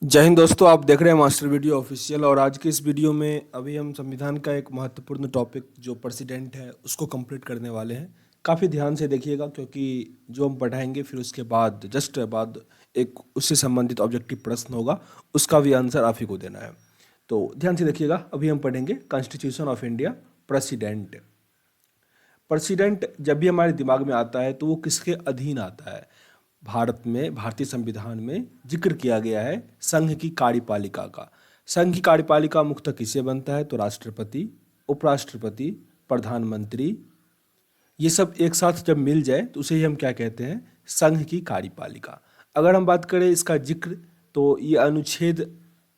जय हिंद दोस्तों, आप देख रहे हैं मास्टर वीडियो ऑफिशियल। और आज के इस वीडियो में अभी हम संविधान का एक महत्वपूर्ण टॉपिक जो प्रेसिडेंट है उसको कंप्लीट करने वाले हैं। काफ़ी ध्यान से देखिएगा क्योंकि जो हम पढ़ाएंगे फिर उसके बाद जस्ट बाद एक उससे संबंधित ऑब्जेक्टिव प्रश्न होगा, उसका भी आंसर आप ही को देना है। तो ध्यान से देखिएगा। अभी हम पढ़ेंगे constitution of India. President president जब भी हमारे दिमाग में आता है तो वो किसके अधीन आता है? भारत में, भारतीय संविधान में जिक्र किया गया है संघ की कार्यपालिका का। संघ की कार्यपालिका मुख्यतः किससे बनता है? तो राष्ट्रपति, उपराष्ट्रपति, प्रधानमंत्री, ये सब एक साथ जब मिल जाए तो उसे ही हम क्या कहते हैं? संघ की कार्यपालिका। अगर हम बात करें इसका जिक्र तो ये अनुच्छेद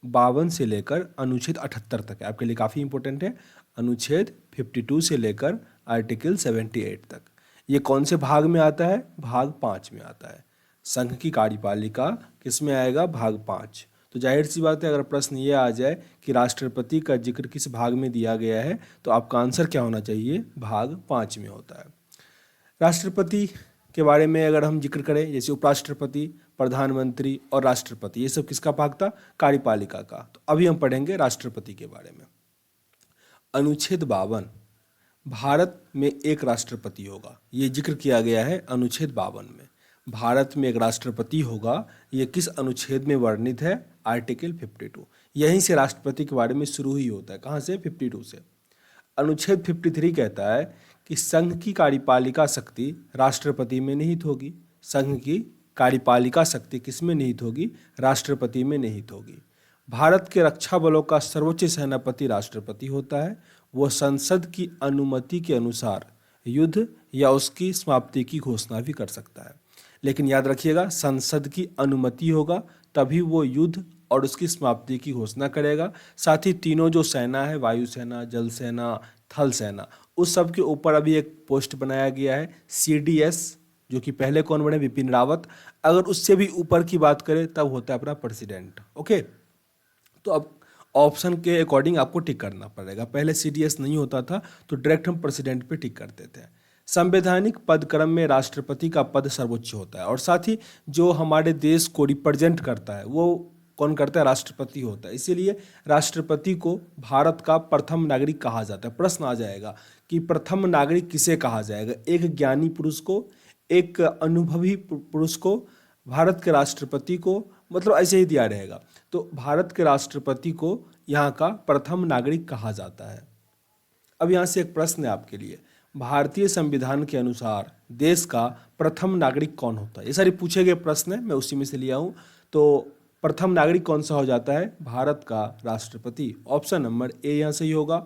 52 से लेकर अनुच्छेद 78 तक है। आपके लिए काफ़ी इंपॉर्टेंट है। अनुच्छेद 52 से लेकर आर्टिकल 78 तक। ये कौन से भाग में आता है? भाग 5 में आता है। संघ की कार्यपालिका किस में आएगा? भाग 5। तो जाहिर सी बात है, अगर प्रश्न ये आ जाए कि राष्ट्रपति का जिक्र किस भाग में दिया गया है तो आपका आंसर क्या होना चाहिए? भाग 5 में होता है। राष्ट्रपति के बारे में अगर हम जिक्र करें, जैसे उपराष्ट्रपति, प्रधानमंत्री और राष्ट्रपति, ये सब किसका भाग था? कार्यपालिका का। तो अभी हम पढ़ेंगे राष्ट्रपति के बारे में। अनुच्छेद 52, भारत में एक राष्ट्रपति होगा, ये जिक्र किया गया है अनुच्छेद 52 में। भारत में एक राष्ट्रपति होगा, ये किस अनुच्छेद में वर्णित है? आर्टिकल 52। यहीं से राष्ट्रपति के बारे में शुरू ही होता है। कहाँ से? 52 से। अनुच्छेद 53 कहता है कि संघ की कार्यपालिका शक्ति राष्ट्रपति में निहित होगी। संघ की कार्यपालिका शक्ति किस में निहित होगी? राष्ट्रपति में निहित होगी। भारत के रक्षा बलों का सर्वोच्च सेनापति राष्ट्रपति होता है। वो संसद की अनुमति के अनुसार युद्ध या उसकी समाप्ति की घोषणा भी कर सकता है। लेकिन याद रखिएगा, संसद की अनुमति होगा तभी वो युद्ध और उसकी समाप्ति की घोषणा करेगा। साथ ही तीनों जो सेना है, वायुसेना, जल सेना, थल सेना, उस सब के ऊपर अभी एक पोस्ट बनाया गया है CDS, जो कि पहले कौन बने? बिपिन रावत। अगर उससे भी ऊपर की बात करें तब होता है अपना प्रेसिडेंट। ओके, तो अब ऑप्शन के अकॉर्डिंग आपको टिक करना पड़ेगा। पहले CDS नहीं होता था तो डायरेक्ट हम प्रेसिडेंट पे टिक करते थे। संवैधानिक पद क्रम में राष्ट्रपति का पद सर्वोच्च होता है और साथ ही जो हमारे देश को रिप्रेजेंट करता है वो कौन करता है? राष्ट्रपति होता है। इसीलिए राष्ट्रपति को भारत का प्रथम नागरिक कहा जाता है। प्रश्न आ जाएगा कि प्रथम नागरिक किसे कहा जाएगा? एक ज्ञानी पुरुष को, एक अनुभवी पुरुष को, भारत के राष्ट्रपति को, मतलब ऐसे ही दिया रहेगा। तो भारत के राष्ट्रपति को यहाँ का प्रथम नागरिक कहा जाता है। अब यहाँ से एक प्रश्न है आपके लिए, भारतीय संविधान के अनुसार देश का प्रथम नागरिक कौन होता है? ये सारे पूछे गए प्रश्न है, मैं उसी में से लिया हूँ। तो प्रथम नागरिक कौन सा हो जाता है? भारत का राष्ट्रपति। ऑप्शन नंबर ए यहाँ सही होगा।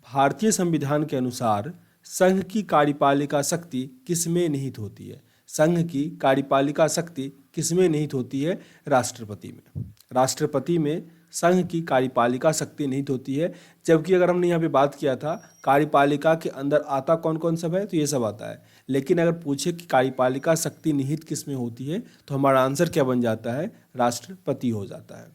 भारतीय संविधान के अनुसार संघ की कार्यपालिका शक्ति किसमें निहित होती है? संघ की कार्यपालिका शक्ति किसमें निहित होती है? राष्ट्रपति में। राष्ट्रपति में संघ की कार्यपालिका शक्ति निहित होती है। जबकि अगर हमने यहाँ पे बात किया था कार्यपालिका के अंदर आता कौन कौन सब है, तो ये सब आता है। लेकिन अगर पूछे कि कार्यपालिका शक्ति निहित किसमें होती है तो हमारा आंसर क्या बन जाता है? राष्ट्रपति हो जाता है।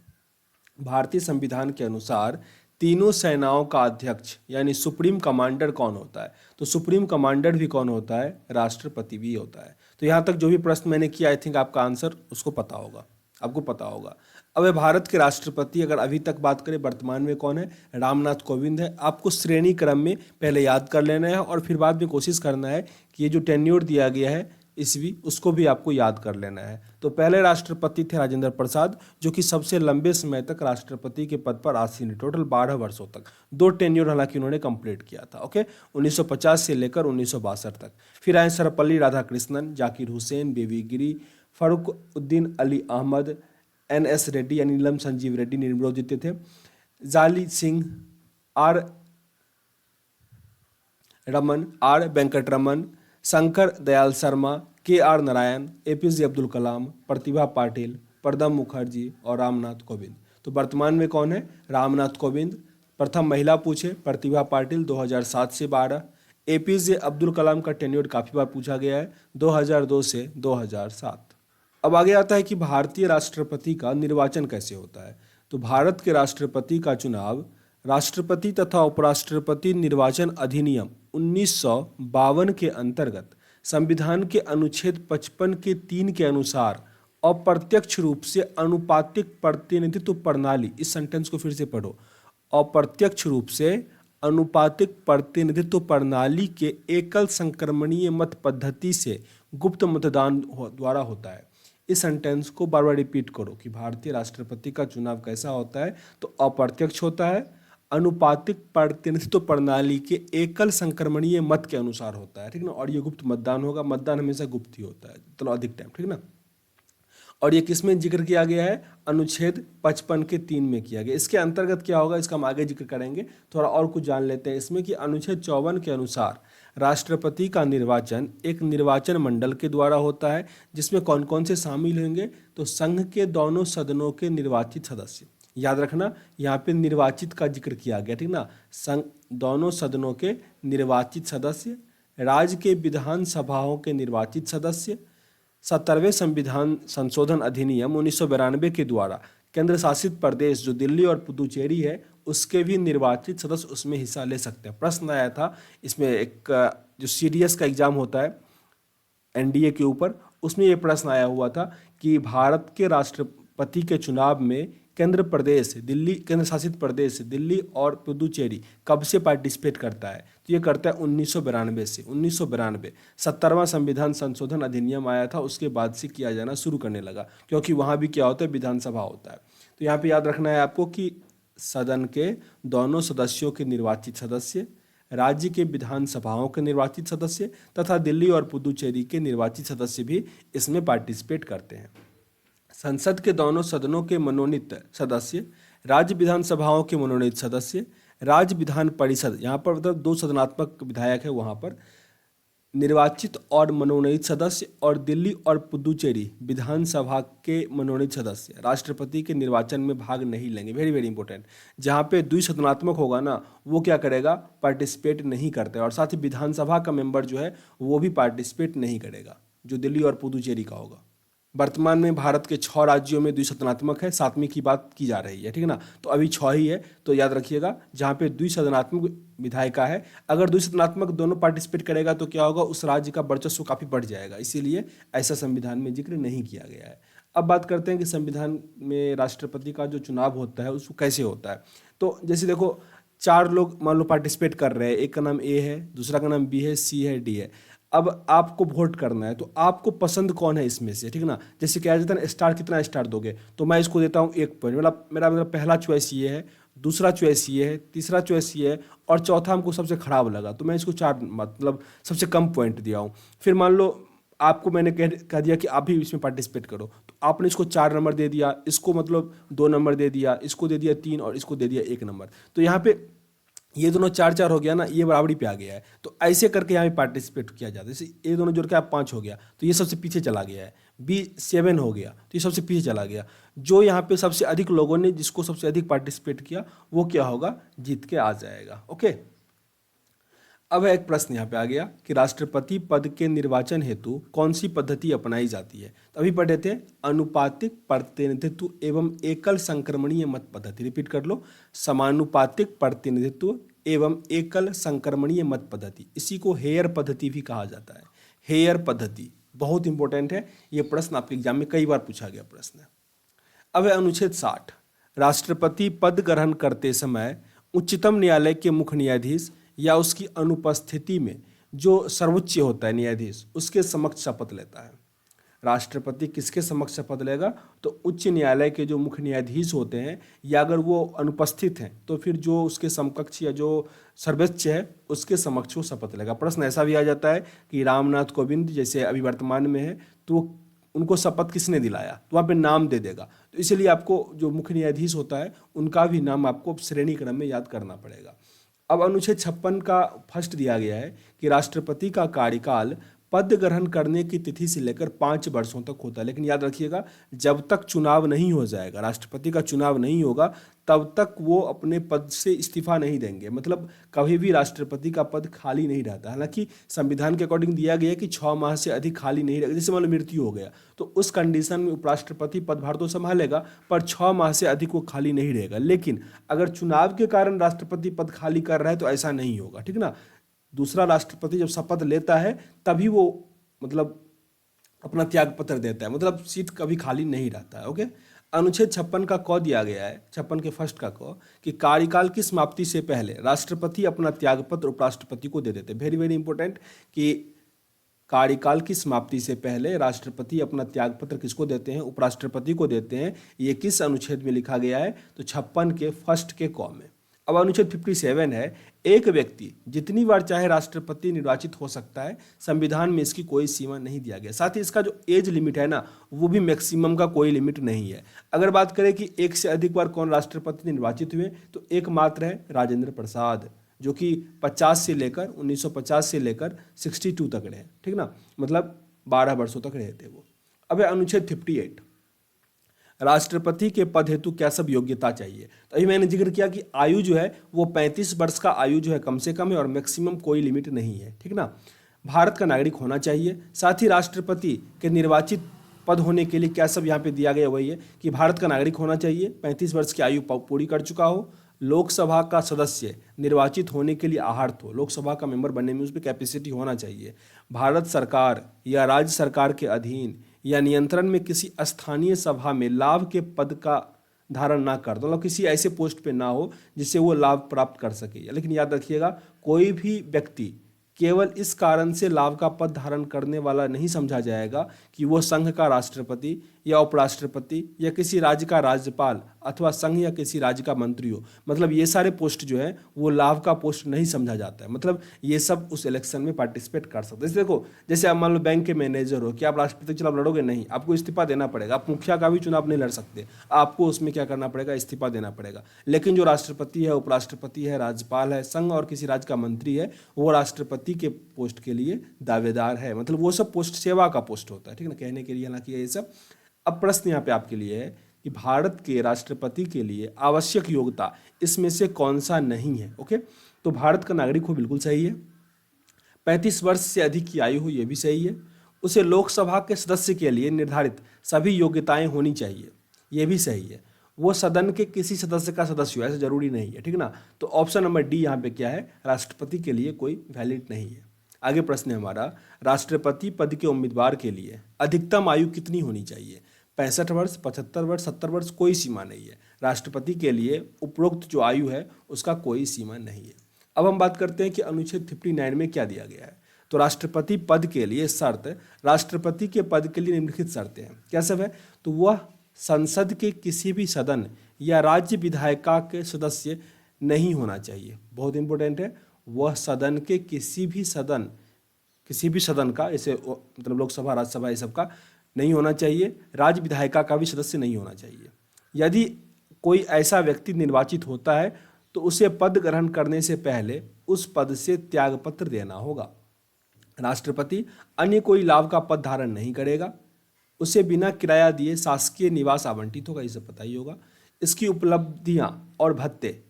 भारतीय संविधान के अनुसार तीनों सेनाओं का अध्यक्ष यानी सुप्रीम कमांडर कौन होता है? तो सुप्रीम कमांडर भी कौन होता है? राष्ट्रपति भी होता है। तो यहाँ तक जो भी प्रश्न मैंने किया, आई थिंक आपका आंसर उसको पता होगा, आपको पता होगा। अब भारत के राष्ट्रपति अगर अभी तक बात करें वर्तमान में कौन है? रामनाथ कोविंद है। आपको श्रेणी क्रम में पहले याद कर लेना है और फिर बाद में कोशिश करना है कि ये जो टेन्योर दिया गया है ईस्वी, उसको भी आपको याद कर लेना है। तो पहले राष्ट्रपति थे राजेंद्र प्रसाद, जो कि सबसे लंबे समय तक राष्ट्रपति के पद पर आसीन है, टोटल 12 वर्षों तक। 2 टेन्योर हालांकि उन्होंने कंप्लीट किया था। ओके, 1950 से लेकर 1962 तक। फिर आए सर्वपल्ली राधाकृष्णन, जाकिर हुसैन, बेबी गिरी, फरुखउद्दीन अली अहमद, NS रेड्डी यानी नीलम संजीव रेड्डी निर्विरोध जीते थे, जाली Singh, R Raman, R Venkataraman, Shankar Dayal Sharma, KR Narayan, APJ Abdul Kalam, Pratibha Patil, Pranab Mukherjee और रामनाथ कोविंद। तो वर्तमान में कौन है? रामनाथ कोविंद। प्रथम महिला पूछे, प्रतिभा पाटिल 2007 से 12। APJ अब्दुल कलाम का टेन्योर काफ़ी बार पूछा गया है, 2002 से 2007। अब आगे आता है कि भारतीय राष्ट्रपति का निर्वाचन कैसे होता है। तो भारत के राष्ट्रपति का चुनाव राष्ट्रपति तथा उपराष्ट्रपति निर्वाचन अधिनियम 1952 के अंतर्गत संविधान के अनुच्छेद 55 के 3 के अनुसार अप्रत्यक्ष रूप से अनुपातिक प्रतिनिधित्व प्रणाली, इस सेंटेंस को फिर से पढ़ो, अप्रत्यक्ष रूप से अनुपातिक प्रतिनिधित्व प्रणाली के एकल संक्रमणीय मत पद्धति से गुप्त मतदान द्वारा होता है। इस सेंटेंस को बार बार रिपीट करो कि भारतीय राष्ट्रपति का चुनाव कैसा होता है, तो अप्रत्यक्ष होता है, अनुपातिक प्रतिनिधित्व प्रणाली के एकल संक्रमणीय मत के अनुसार होता है, ठीक ना, और ये गुप्त मतदान होगा, मतदान हमेशा गुप्त ही होता है, चलो अधिक टाइम, ठीक ना। और ये किस में जिक्र किया गया है, अनुच्छेद 55 के 3 में किया गया। इसके अंतर्गत क्या होगा इसका हम आगे जिक्र करेंगे, थोड़ा और कुछ जान लेते हैं इसमें कि अनुच्छेद 54 के अनुसार राष्ट्रपति का निर्वाचन एक निर्वाचन मंडल के द्वारा होता है, जिसमें कौन कौन से शामिल होंगे, तो संघ के दोनों सदनों के निर्वाचित सदस्य, याद रखना यहाँ पे निर्वाचित का जिक्र किया गया, ठीक ना, संघ दोनों सदनों के निर्वाचित सदस्य, राज्य के विधान सभाओं के निर्वाचित सदस्य, 70वें संविधान संशोधन अधिनियम 1992 के द्वारा केंद्र शासित प्रदेश जो दिल्ली और पुदुचेरी है उसके भी निर्वाचित सदस्य उसमें हिस्सा ले सकते हैं। प्रश्न आया था इसमें, एक जो सीडीएस का एग्जाम होता है एनडीए के ऊपर, उसमें ये प्रश्न आया हुआ था कि भारत के राष्ट्रपति के चुनाव में केंद्र शासित प्रदेश दिल्ली और पुदुचेरी कब से पार्टिसिपेट करता है, तो ये करता है 1992 से। 1992 70वां संविधान संशोधन अधिनियम आया था, उसके बाद से किया जाना शुरू करने लगा, क्योंकि वहाँ भी क्या होता है, विधानसभा होता है। तो यहाँ पे याद रखना है आपको कि सदन के दोनों सदस्यों के निर्वाचित सदस्य, राज्य के विधानसभाओं के निर्वाचित सदस्य तथा दिल्ली और पुदुचेरी के निर्वाचित सदस्य भी इसमें पार्टिसिपेट करते हैं। संसद के दोनों सदनों के मनोनीत सदस्य, राज्य विधानसभाओं के मनोनीत सदस्य, राज्य विधान परिषद, यहाँ पर मतलब 2 सदनात्मक विधायक है वहाँ पर, निर्वाचित और मनोनीत सदस्य, और दिल्ली और पुदुचेरी विधानसभा के मनोनीत सदस्य राष्ट्रपति के निर्वाचन में भाग नहीं लेंगे। वेरी वेरी इंपॉर्टेंट, जहाँ पे द्विसदनात्मक होगा ना वो क्या करेगा, पार्टिसिपेट नहीं करता है, और साथ ही विधानसभा का मेंबर जो है वो भी पार्टिसिपेट नहीं करेगा, जो दिल्ली और पुदुचेरी का होगा। वर्तमान में भारत के 6 राज्यों में द्विसदनात्मक है, 7वीं की बात की जा रही है, ठीक है ना, तो अभी 6 ही है, तो याद रखिएगा जहाँ पे द्विसदनात्मक विधायिका है, अगर द्विसदनात्मक दोनों पार्टिसिपेट करेगा तो क्या होगा, उस राज्य का वर्चस्व काफ़ी बढ़ जाएगा, इसीलिए ऐसा संविधान में जिक्र नहीं किया गया है। अब बात करते हैं कि संविधान में राष्ट्रपति का जो चुनाव होता है उसको कैसे होता है। तो जैसे देखो 4 लोग मान लो पार्टिसिपेट कर रहे हैं, एक का नाम ए है, दूसरा का नाम बी है, सी है, डी है। अब आपको वोट करना है, तो आपको पसंद कौन है इसमें से, ठीक है ना। जैसे कहा जाता है ना स्टार कितना स्टार दोगे, तो मैं इसको देता हूँ 1 पॉइंट, मेरा पहला चॉइस ये है, दूसरा चॉइस ये है, तीसरा चॉइस ये है, और चौथा हमको सबसे खराब लगा तो मैं इसको 4 मतलब सबसे कम पॉइंट दिया हूँ। फिर मान लो आपको मैंने कह दिया कि आप भी इसमें पार्टिसिपेट करो, तो आपने इसको 4 नंबर दे दिया, इसको मतलब 2 नंबर दे दिया, इसको दे दिया 3 और इसको दे दिया 1 नंबर, तो यहाँ पे ये दोनों 4-4 हो गया ना, ये बराबरी पे आ गया है, तो ऐसे करके यहाँ पे पार्टिसिपेट किया जाता है। जैसे ये दोनों जोड़ के आप 5 हो गया तो ये सबसे पीछे चला गया है, बी 7 हो गया तो ये सबसे पीछे चला गया। जो यहाँ पे सबसे अधिक लोगों ने जिसको सबसे अधिक पार्टिसिपेट किया वो क्या होगा, जीत के आ जाएगा। ओके, अब एक प्रश्न यहाँ पे आ गया कि राष्ट्रपति पद के निर्वाचन हेतु कौन सी पद्धति अपनाई जाती है। तो अभी पढ़े थे अनुपातिक प्रतिनिधित्व एवं एकल संक्रमणीय मत पद्धति, रिपीट कर लो, समानुपातिक प्रतिनिधित्व एवं एकल संक्रमणीय मत पद्धति, इसी को हेयर पद्धति भी कहा जाता है। हेयर पद्धति बहुत इंपॉर्टेंट है, ये प्रश्न आपके एग्जाम में कई बार पूछा गया प्रश्न है। अब है अनुच्छेद 60, राष्ट्रपति पद ग्रहण करते समय उच्चतम न्यायालय के मुख्य न्यायाधीश या उसकी अनुपस्थिति में जो सर्वोच्च होता है न्यायाधीश उसके समक्ष शपथ लेता है। राष्ट्रपति किसके समक्ष शपथ लेगा, तो उच्च न्यायालय के जो मुख्य न्यायाधीश होते हैं, या अगर वो अनुपस्थित हैं तो फिर जो उसके समकक्ष या जो सर्वोच्च है उसके समक्ष वो शपथ लेगा। प्रश्न ऐसा भी आ जाता है कि रामनाथ कोविंद जैसे अभी वर्तमान में है तो उनको शपथ किसने दिलाया, तो वहाँ पे नाम दे देगा, तो इसलिए आपको जो मुख्य न्यायाधीश होता है उनका भी नाम आपको श्रेणी क्रम में याद करना पड़ेगा। अब अनुच्छेद 56 का फर्स्ट दिया गया है कि राष्ट्रपति का कार्यकाल पद ग्रहण करने की तिथि से लेकर 5 वर्षों तक होता है, लेकिन याद रखिएगा जब तक चुनाव नहीं हो जाएगा, राष्ट्रपति का चुनाव नहीं होगा, तब तक वो अपने पद से इस्तीफा नहीं देंगे। मतलब कभी भी राष्ट्रपति का पद खाली नहीं रहता। हालांकि संविधान के अकॉर्डिंग दिया गया है कि 6 माह से अधिक खाली नहीं रहेगा। जैसे मान लो मृत्यु हो गया तो उस कंडीशन में उपराष्ट्रपति पदभार तो संभालेगा, पर 6 माह से अधिक वो खाली नहीं रहेगा। लेकिन अगर चुनाव के कारण राष्ट्रपति पद खाली कर रहा है तो ऐसा नहीं होगा, ठीक ना। दूसरा राष्ट्रपति जब शपथ लेता है तभी वो मतलब अपना त्याग पत्र देता है, मतलब सीट कभी खाली नहीं रहता है। ओके, अनुच्छेद 56 का क दिया गया है, 56 के फर्स्ट का क, कि कार्यकाल की समाप्ति से पहले राष्ट्रपति अपना त्यागपत्र उपराष्ट्रपति को दे देते हैं। वेरी वेरी इंपॉर्टेंट कि कार्यकाल की समाप्ति से पहले राष्ट्रपति अपना त्यागपत्र किसको देते हैं? उपराष्ट्रपति को देते हैं। ये किस अनुच्छेद में लिखा गया है? तो 56 के फर्स्ट के क में। अब अनुच्छेद 57 है, एक व्यक्ति जितनी बार चाहे राष्ट्रपति निर्वाचित हो सकता है, संविधान में इसकी कोई सीमा नहीं दिया गया। साथ ही इसका जो एज लिमिट है ना, वो भी मैक्सिमम का कोई लिमिट नहीं है। अगर बात करें कि एक से अधिक बार कौन राष्ट्रपति निर्वाचित हुए, तो एक मात्र है राजेंद्र प्रसाद, जो कि 1950 से लेकर 62 तक रहे, ठीक ना, मतलब 12 वर्षों तक रहे थे वो। अब है अनुच्छेद 58, राष्ट्रपति के पद हेतु क्या सब योग्यता चाहिए। तो अभी मैंने जिक्र किया कि आयु जो है वो 35 वर्ष का आयु जो है कम से कम है, और मैक्सिमम कोई लिमिट नहीं है, ठीक ना। भारत का नागरिक होना चाहिए। साथ ही राष्ट्रपति के निर्वाचित पद होने के लिए क्या सब यहाँ पे दिया गया, वही है कि भारत का नागरिक होना चाहिए, 35 वर्ष की आयु पूरी कर चुका हो, लोकसभा का सदस्य निर्वाचित होने के लिए अहर्त हो, लोकसभा का मेंबर बनने में उस पर कैपेसिटी होना चाहिए, भारत सरकार या राज्य सरकार के अधीन या नियंत्रण में किसी स्थानीय सभा में लाभ के पद का धारण ना कर दो, मतलब किसी ऐसे पोस्ट पे ना हो जिससे वो लाभ प्राप्त कर सके। लेकिन याद रखिएगा, कोई भी व्यक्ति केवल इस कारण से लाभ का पद धारण करने वाला नहीं समझा जाएगा कि वो संघ का राष्ट्रपति या उपराष्ट्रपति या किसी राज्य का राज्यपाल अथवा संघ या किसी राज्य का मंत्री हो। मतलब ये सारे पोस्ट जो है वो लाभ का पोस्ट नहीं समझा जाता है। मतलब ये सब उस इलेक्शन में पार्टिसिपेट कर सकते हैं। जैसे देखो, जैसे आप मान लो बैंक के मैनेजर हो, क्या आप राष्ट्रपति चुनाव लड़ोगे? नहीं, आपको इस्तीफा देना पड़ेगा। आप मुखिया का भी चुनाव नहीं लड़ सकते, आपको उसमें क्या करना पड़ेगा? इस्तीफा देना पड़ेगा। लेकिन जो राष्ट्रपति है, उपराष्ट्रपति है, राज्यपाल है, संघ और किसी राज्य का मंत्री है, वो राष्ट्रपति के पोस्ट के लिए दावेदार है। मतलब वो सब पोस्ट सेवा का पोस्ट होता है, ठीक है ना, कहने के लिए हालांकि ये सब। अब प्रश्न यहाँ पे आपके लिए है कि भारत के राष्ट्रपति के लिए आवश्यक योग्यता इसमें से कौन सा नहीं है? ओके, तो भारत का नागरिक हो, बिल्कुल सही है। 35 वर्ष से अधिक की आयु हो, ये भी सही है। उसे लोकसभा के सदस्य के लिए निर्धारित सभी योग्यताएं होनी चाहिए, ये भी सही है। वो सदन के किसी सदस्य का सदस्य हो, ऐसा जरूरी नहीं है, ठीक ना। तो ऑप्शन नंबर डी यहाँ पे क्या है? राष्ट्रपति के लिए कोई वैलिड नहीं है। आगे प्रश्न है हमारा, राष्ट्रपति पद के उम्मीदवार के लिए अधिकतम आयु कितनी होनी चाहिए? 65 वर्ष, 75 वर्ष, 70 वर्ष, कोई सीमा नहीं है। राष्ट्रपति के लिए उपरोक्त जो आयु है उसका कोई सीमा नहीं है। अब हम बात करते हैं कि अनुच्छेद 59 में क्या दिया गया है। तो राष्ट्रपति पद के लिए शर्त, राष्ट्रपति के पद के लिए निम्नलिखित शर्तें हैं। क्या सब है? तो वह संसद के किसी भी सदन या राज्य विधायिका के सदस्य नहीं होना चाहिए। बहुत इंपॉर्टेंट है, वह सदन के किसी भी सदन का, जैसे मतलब लोकसभा, राज्यसभा, ये सब का नहीं होना चाहिए। राज्य विधायिका का भी सदस्य नहीं होना चाहिए। यदि कोई ऐसा व्यक्ति निर्वाचित होता है तो उसे पद ग्रहण करने से पहले उस पद से त्यागपत्र देना होगा। राष्ट्रपति अन्य कोई लाभ का पद धारण नहीं करेगा। उसे बिना किराया दिए शासकीय निवास आवंटित होगा, ये सब पता ही होगा। इसकी उपलब्धियां और भत्ते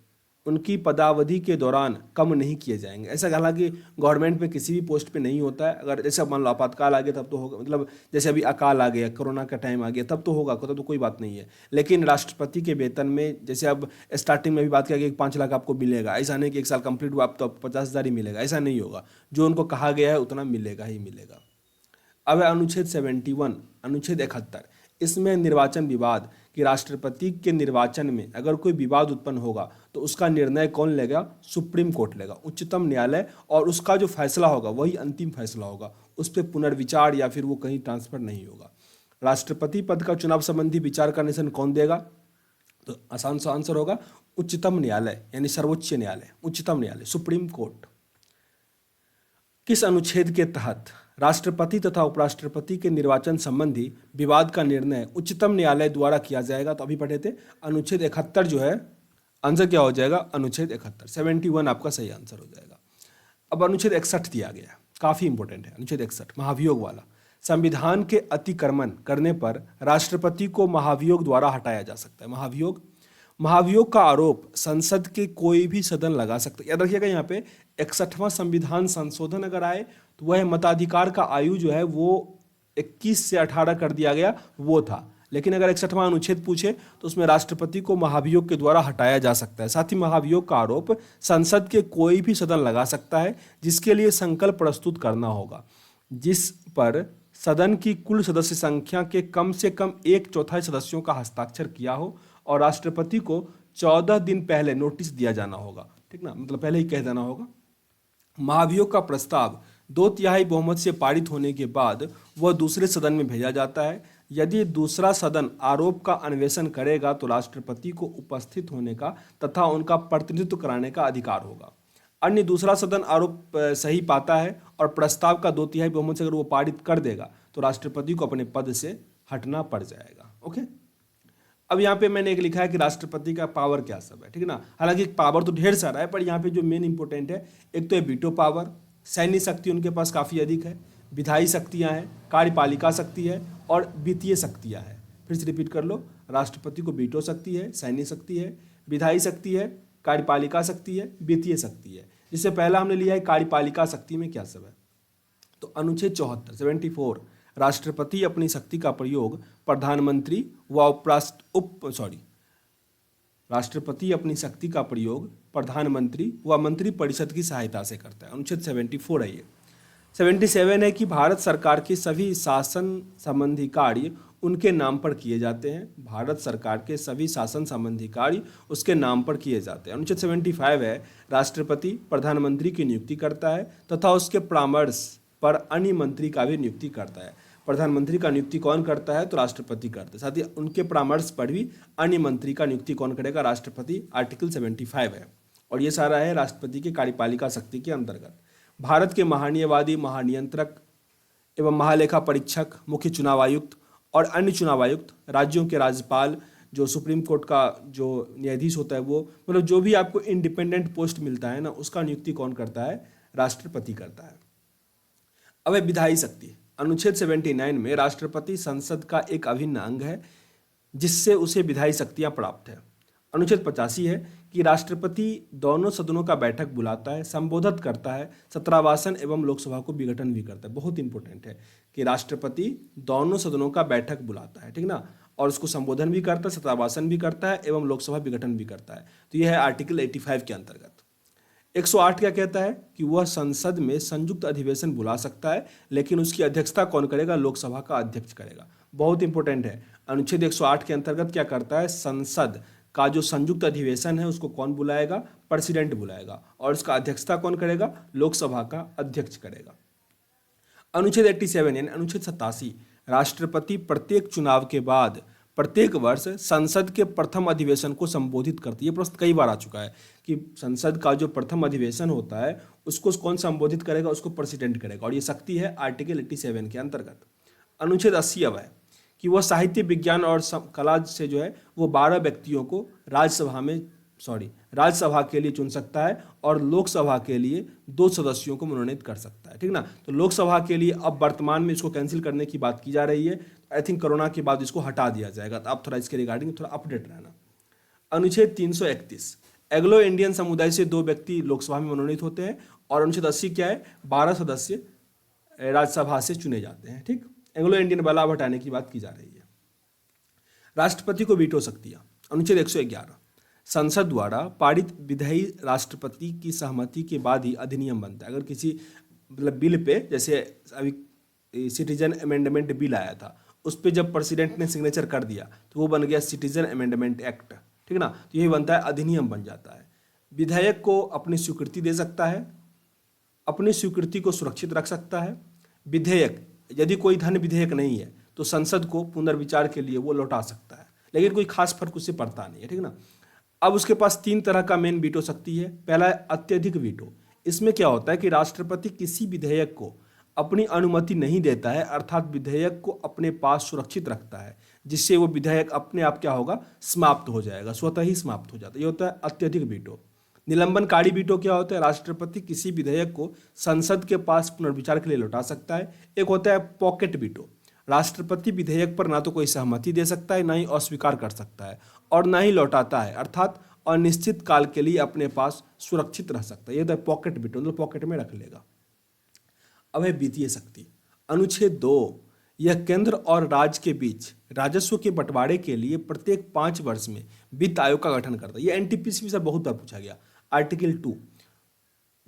उनकी पदावधि के दौरान कम नहीं किए जाएंगे। ऐसा हालांकि गवर्नमेंट में किसी भी पोस्ट पे नहीं होता है। अगर जैसे मान लो आपातकाल आ गया तब तो होगा, मतलब जैसे अभी अकाल आ गया, कोरोना का टाइम आ गया, तब तो होगा, तब तो कोई बात नहीं है। लेकिन राष्ट्रपति के वेतन में जैसे अब स्टार्टिंग में भी बात किया गया कि 5 लाख आपको मिलेगा, ऐसा नहीं कि 1 साल कंप्लीट हुआ आप तो 50,000 ही मिलेगा, ऐसा नहीं होगा। जो उनको कहा गया है उतना मिलेगा ही मिलेगा। अब है अनुच्छेद 71, अनुच्छेद 71। इसमें निर्वाचन विवाद कि राष्ट्रपति के निर्वाचन में अगर कोई विवाद उत्पन्न होगा तो उसका निर्णय कौन लेगा? सुप्रीम कोर्ट लेगा, उच्चतम न्यायालय, और उसका जो फैसला होगा वही अंतिम फैसला होगा। उस पर पुनर्विचार या फिर वो कहीं ट्रांसफर नहीं होगा। राष्ट्रपति पद का चुनाव संबंधी विचार का निर्णय कौन देगा? तो आसान सा आंसर होगा उच्चतम न्यायालय, यानी सर्वोच्च न्यायालय, उच्चतम न्यायालय, सुप्रीम कोर्ट। किस अनुच्छेद के तहत राष्ट्रपति तथा उपराष्ट्रपति के निर्वाचन संबंधी विवाद का निर्णय उच्चतम न्यायालय द्वारा किया जाएगा? तो अभी पढ़े थे अनुच्छेद 71 जो है, आंसर क्या हो जाएगा? अनुच्छेद 71, 71 आपका सही आंसर हो जाएगा। अब अनुच्छेद 61 दिया गया है, काफी इंपॉर्टेंट है अनुच्छेद 61, महाभियोग वाला। संविधान के अतिक्रमण करने पर राष्ट्रपति को महाभियोग द्वारा हटाया जा सकता है। महाभियोग का आरोप संसद के कोई भी सदन लगा सकता है। याद रखिएगा, यहाँ पे 61वां संविधान संशोधन अगर आए तो वह मताधिकार का आयु जो है वो 21 से 18 कर दिया गया, वो था। लेकिन अगर 61वां अनुच्छेद पूछे तो उसमें राष्ट्रपति को महाभियोग के द्वारा हटाया जा सकता है। साथ ही महाभियोग का आरोप संसद के कोई भी सदन लगा सकता है जिसके लिए संकल्प प्रस्तुत करना होगा, जिस पर सदन की कुल सदस्य संख्या के कम से कम 1/4 सदस्यों का हस्ताक्षर किया हो और राष्ट्रपति को 14 दिन पहले नोटिस दिया जाना होगा। ठीक ना, मतलब पहले ही कह देना होगा। महाभियोग का प्रस्ताव 2/3 बहुमत से पारित होने के बाद वह दूसरे सदन में भेजा जाता है। यदि दूसरा सदन आरोप का अन्वेषण करेगा तो राष्ट्रपति को उपस्थित होने का तथा उनका प्रतिनिधित्व कराने का अधिकार होगा। अन्य दूसरा सदन आरोप सही पाता है और प्रस्ताव का 2/3 बहुमत से अगर वो पारित कर देगा तो राष्ट्रपति को अपने पद से हटना पड़ जाएगा। ओके, अब यहाँ पे मैंने एक लिखा है कि राष्ट्रपति का पावर क्या सब है। ठीक है ना, हालांकि पावर तो ढेर सारा है, पर यहाँ पे जो मेन इंपॉर्टेंट है, एक तो है वीटो पावर, सैन्य शक्ति उनके पास काफ़ी अधिक है, विधायी शक्तियाँ हैं, कार्यपालिका शक्ति है और वित्तीय शक्तियाँ हैं। फिर से रिपीट कर लो, राष्ट्रपति को वीटो शक्ति है, सैन्य शक्ति है, विधायी शक्ति है, कार्यपालिका शक्ति है, वित्तीय शक्ति है। जिससे पहला हमने लिया है कार्यपालिका शक्ति में क्या सब है, तो अनुच्छेद 74 राष्ट्रपति अपनी शक्ति का प्रयोग प्रधानमंत्री व राष्ट्रपति अपनी शक्ति का प्रयोग प्रधानमंत्री व मंत्रिपरिषद की सहायता से करता है। अनुच्छेद 74 है ये। 77 है कि भारत सरकार के सभी शासन संबंधी कार्य उनके नाम पर किए जाते हैं। भारत सरकार के सभी शासन संबंधी कार्य उसके नाम पर किए जाते हैं। अनुच्छेद 75 है राष्ट्रपति प्रधानमंत्री की नियुक्ति करता है तथा उसके परामर्श पर अन्य मंत्री का भी नियुक्ति करता है। प्रधानमंत्री का नियुक्ति कौन करता है, तो राष्ट्रपति करता है। साथ ही उनके परामर्श पर भी अन्य मंत्री का नियुक्ति कौन करेगा, राष्ट्रपति। आर्टिकल 75 है और ये सारा है राष्ट्रपति के कार्यपालिका शक्ति के अंतर्गत। भारत के महान्यायवादी, महानियंत्रक एवं महालेखा परीक्षक, मुख्य चुनाव आयुक्त और अन्य चुनाव आयुक्त, राज्यों के राज्यपाल, जो सुप्रीम कोर्ट का जो न्यायाधीश होता है वो, मतलब जो भी आपको इंडिपेंडेंट पोस्ट मिलता है ना, उसका नियुक्ति कौन करता है, राष्ट्रपति करता है। अब है विधायी शक्ति। अनुच्छेद 79 में राष्ट्रपति संसद का एक अभिन्न अंग है जिससे उसे विधायी शक्तियां प्राप्त है। अनुच्छेद 85 है कि राष्ट्रपति दोनों सदनों का बैठक बुलाता है, संबोधित करता है, सत्रावासन एवं लोकसभा को विघटन भी करता है। बहुत इंपॉर्टेंट है कि राष्ट्रपति दोनों सदनों का बैठक बुलाता है, ठीक ना, और उसको संबोधन भी करता है, सत्रावासन भी करता है एवं लोकसभा विघटन भी करता है। तो यह है आर्टिकल 85 के अंतर्गत। 108 क्या कहता है कि वह संसद में संयुक्त अधिवेशन बुला सकता है, लेकिन उसकी अध्यक्षता कौन करेगा, लोकसभा का अध्यक्ष करेगा। बहुत इंपॉर्टेंट है। अनुच्छेद 108 के अंतर्गत क्या करता है, संसद का जो संयुक्त अधिवेशन है उसको कौन बुलाएगा, प्रेसिडेंट बुलाएगा, और इसका अध्यक्षता कौन करेगा, लोकसभा का अध्यक्ष करेगा। अनुच्छेद 87 यानी अनुच्छेद 87, राष्ट्रपति प्रत्येक चुनाव के बाद प्रत्येक वर्ष संसद के प्रथम अधिवेशन को संबोधित करती है। ये प्रश्न कई बार आ चुका है कि संसद का जो प्रथम अधिवेशन होता है उसको कौन संबोधित करेगा, उसको प्रेसिडेंट करेगा, और ये शक्ति है आर्टिकल 87 के अंतर्गत। अनुच्छेद 80 अब है कि वह साहित्य, विज्ञान और कला से जो है वो 12 व्यक्तियों को राज्यसभा के लिए चुन सकता है और लोकसभा के लिए 2 सदस्यों को मनोनीत कर सकता है, ठीक ना। तो लोकसभा के लिए अब वर्तमान में इसको कैंसिल करने की बात की जा रही है। आई थिंक कोरोना के बाद इसको हटा दिया जाएगा, तो आप थोड़ा इसके रिगार्डिंग थोड़ा अपडेट रहना। अनुच्छेद 331, एंग्लो इंडियन समुदाय से 2 व्यक्ति लोकसभा में मनोनीत होते हैं, और अनुच्छेद 80 क्या है, 12 सदस्य राज्यसभा से चुने जाते हैं, ठीक। एंग्लो इंडियन बलाव हटाने की बात की जा रही है। राष्ट्रपति को वीटो शक्तियां। अनुच्छेद 111, संसद द्वारा पारित विधेयी राष्ट्रपति की सहमति के बाद ही अधिनियम बनता है। अगर किसी मतलब बिल पे, जैसे अभी सिटीजन अमेंडमेंट बिल आया था, उस पर जब प्रेसिडेंट ने सिग्नेचर कर दिया तो वो बन गया सिटीजन अमेंडमेंट एक्ट, ठीक ना। तो यही बनता है, अधिनियम बन जाता है। विधेयक को अपनी स्वीकृति दे सकता है, अपनी स्वीकृति को सुरक्षित रख सकता है। विधेयक, यदि कोई धन विधेयक नहीं है तो संसद को पुनर्विचार के लिए वो लौटा सकता है, लेकिन कोई खास फर्क उससे पड़ता नहीं है, ठीक ना। अब उसके पास 3 तरह का मेन वीटो शक्ति है। पहला है अत्यधिक वीटो। इसमें क्या होता है कि राष्ट्रपति किसी विधेयक को अपनी अनुमति नहीं देता है, अर्थात विधेयक को अपने पास सुरक्षित रखता है, जिससे वो विधेयक अपने आप क्या होगा, समाप्त हो जाएगा, स्वतः ही समाप्त हो जाता है। ये होता है अत्यधिक वीटो। निलंबनकारी वीटो क्या होता है, राष्ट्रपति किसी विधेयक को संसद के पास पुनर्विचार के लिए लौटा सकता है। एक होता है पॉकेट वीटो, राष्ट्रपति विधेयक पर ना तो कोई सहमति दे सकता है, ना ही अस्वीकार कर सकता है, और ना ही लौटाता है, अर्थात अनिश्चित काल के लिए अपने पास सुरक्षित रह सकता है। ये तो पॉकेट वीटो, मतलब पॉकेट में रख लेगा। अब है वित्तीय शक्ति। अनुच्छेद 2, यह केंद्र और राज्य के बीच राजस्व के बंटवारे के लिए प्रत्येक 5 वर्ष में वित्त आयोग का गठन करता है। यह एनटीपीसी से बहुत बार पूछा गया। आर्टिकल 2,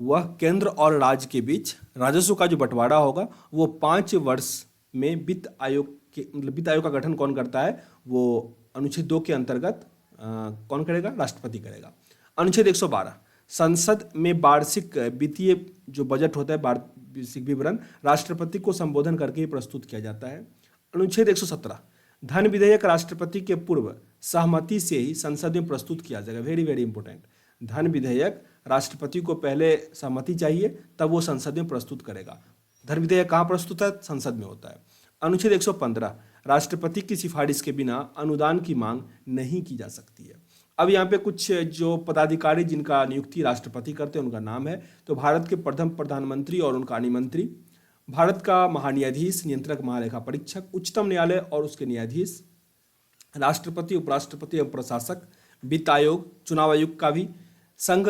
वह केंद्र और राज्य के बीच राजस्व का जो बंटवारा होगा वो 5 वर्ष में वित्त आयोग के मतलब वित्त आयोग का गठन कौन करता है? वो अनुच्छेद 2 के अंतर्गत कौन करेगा? राष्ट्रपति करेगा। अनुच्छेद 112 संसद में वार्षिक वित्तीय जो बजट होता है वार्षिक विवरण राष्ट्रपति को संबोधन करके ही प्रस्तुत किया जाता है। अनुच्छेद 117 धन विधेयक राष्ट्रपति के पूर्व सहमति से ही संसद में प्रस्तुत किया जाएगा। वेरी वेरी इंपॉर्टेंट, धन विधेयक राष्ट्रपति को पहले सहमति चाहिए तब वो संसद में प्रस्तुत करेगा। धन विधेयक कहाँ प्रस्तुत है? संसद में होता है। अनुच्छेद 115 राष्ट्रपति की सिफारिश के बिना अनुदान की मांग नहीं की जा सकती है। अब यहाँ पे कुछ जो पदाधिकारी जिनका नियुक्ति राष्ट्रपति करते हैं उनका नाम है, तो भारत के प्रथम प्रधानमंत्री और उनका मंत्री, भारत का महान्यायाधीश, नियंत्रक, महालेखा परीक्षक, उच्चतम न्यायालय और उसके न्यायाधीश, राष्ट्रपति, उपराष्ट्रपति एवं प्रशासक, वित्त आयोग, चुनाव आयोग का भी, संघ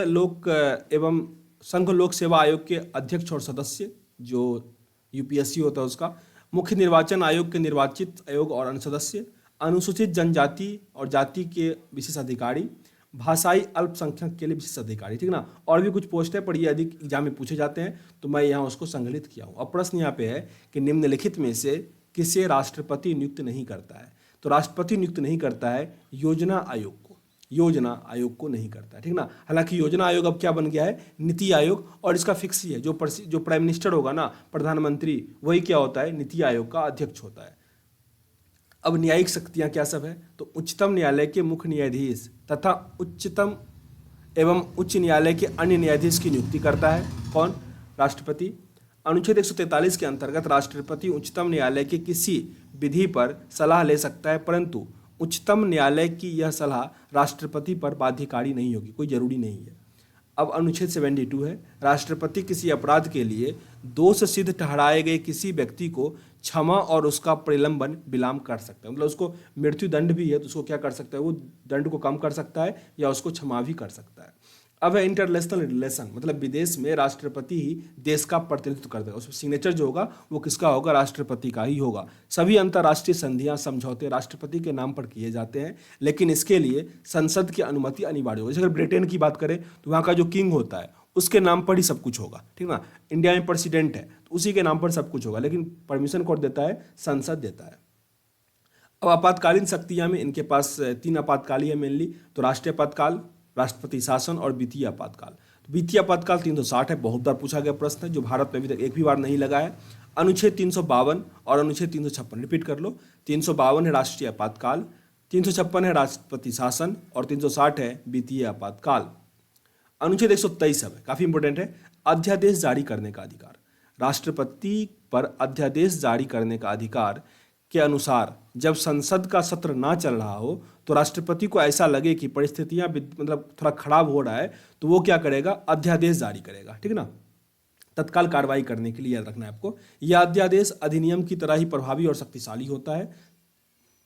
लोक सेवा आयोग के अध्यक्ष और सदस्य जो यूपीएससी होता है उसका, मुख्य निर्वाचन आयोग के निर्वाचित आयोग और अन्य सदस्य, अनुसूचित जनजाति और जाति के विशेष अधिकारी, भाषाई अल्पसंख्यक के लिए विशेष अधिकारी, ठीक ना। और भी कुछ पोस्ट है पर ये अधिक एग्जाम में पूछे जाते हैं तो मैं यहाँ उसको संकलित किया हूँ। अब प्रश्न यहाँ पे है कि निम्नलिखित में से किसे राष्ट्रपति नियुक्त नहीं करता है? तो राष्ट्रपति नियुक्त नहीं करता है योजना आयोग को नहीं करता है, ठीक ना। हालांकि योजना आयोग अब क्या बन गया है? नीति आयोग, और इसका फिक्स ही है जो प्राइम मिनिस्टर होगा ना, प्रधानमंत्री, वही क्या होता है? नीति आयोग का अध्यक्ष होता है। अब न्यायिक शक्तियां क्या सब है? तो उच्चतम न्यायालय के मुख्य न्यायाधीश तथा उच्चतम एवं उच्च न्यायालय के अन्य न्यायाधीश की नियुक्ति करता है कौन? राष्ट्रपति। अनुच्छेद 143 के अंतर्गत राष्ट्रपति उच्चतम न्यायालय के किसी विधि पर सलाह ले सकता है, परंतु उच्चतम न्यायालय की यह सलाह राष्ट्रपति पर बाध्यकारी नहीं होगी, कोई जरूरी नहीं है। अब अनुच्छेद 72 है, राष्ट्रपति किसी अपराध के लिए दोष सिद्ध ठहराए गए किसी व्यक्ति को क्षमा और उसका प्रलंबन विलाम कर सकता है। मतलब उसको मृत्यु दंड भी है तो उसको क्या कर सकता है? वो दंड को कम कर सकता है या उसको क्षमा भी कर सकता है। अब है इंटरनेशनल रिलेशन, मतलब विदेश में राष्ट्रपति ही देश का प्रतिनिधित्व करता है, उसमें सिग्नेचर जो होगा वो किसका होगा? राष्ट्रपति का ही होगा। सभी अंतर्राष्ट्रीय संधियां, समझौते राष्ट्रपति के नाम पर किए जाते हैं, लेकिन इसके लिए संसद की अनुमति अनिवार्य होगी। जैसे अगर ब्रिटेन की बात करें तो वहाँ का जो किंग होता है उसके नाम पर ही सब कुछ होगा, ठीक ना। इंडिया में प्रेसिडेंट है तो उसी के नाम पर सब कुछ होगा, लेकिन परमिशन कौन देता है? संसद देता है। अब आपातकालीन शक्तियां में इनके पास 3 आपातकाली है मेनली, तो राष्ट्रीय आपातकाल, राष्ट्रपति शासन और वित्तीय आपातकाल। तो वित्तीय आपातकाल 360 है, बहुत बार पूछा गया प्रश्न है, जो भारत में अभी तक एक भी बार नहीं लगा है। अनुच्छेद 352 और अनुच्छेद 356 रिपीट कर लो। 352 है राष्ट्रीय आपातकाल, 356 है राष्ट्रपति शासन और 360 है वित्तीय आपातकाल। अनुच्छेद 123 है, काफी इंपॉर्टेंट है, अध्यादेश जारी करने का अधिकार। राष्ट्रपति पर अध्यादेश जारी करने का अधिकार के अनुसार जब संसद का सत्र ना चल रहा हो तो राष्ट्रपति को ऐसा लगे कि परिस्थितियां मतलब थोड़ा खराब हो रहा है तो वो क्या करेगा? अध्यादेश जारी करेगा, ठीक ना, तत्काल कार्रवाई करने के लिए। याद रखना है आपको, यह अध्यादेश अधिनियम की तरह ही प्रभावी और शक्तिशाली होता है।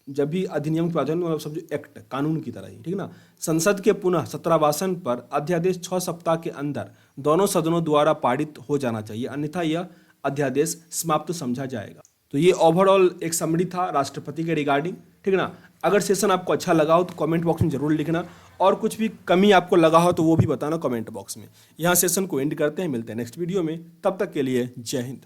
जब भी अधिनियम की बात है मतलब समझो एक्ट, कानून की तरह ही, ठीक ना। संसद के पुनः सत्रावासन पर अध्यादेश 6 सप्ताह के अंदर दोनों सदनों द्वारा पारित हो जाना चाहिए, अन्यथा यह अध्यादेश समाप्त समझा जाएगा। तो ये ओवरऑल एक समरी था राष्ट्रपति के रिगार्डिंग, ठीक ना। अगर सेशन आपको अच्छा लगा हो तो कमेंट बॉक्स में जरूर लिखना, और कुछ भी कमी आपको लगा हो तो वो भी बताना कमेंट बॉक्स में। यहाँ सेशन को एंड करते हैं, मिलते हैं नेक्स्ट वीडियो में, तब तक के लिए जय हिंद।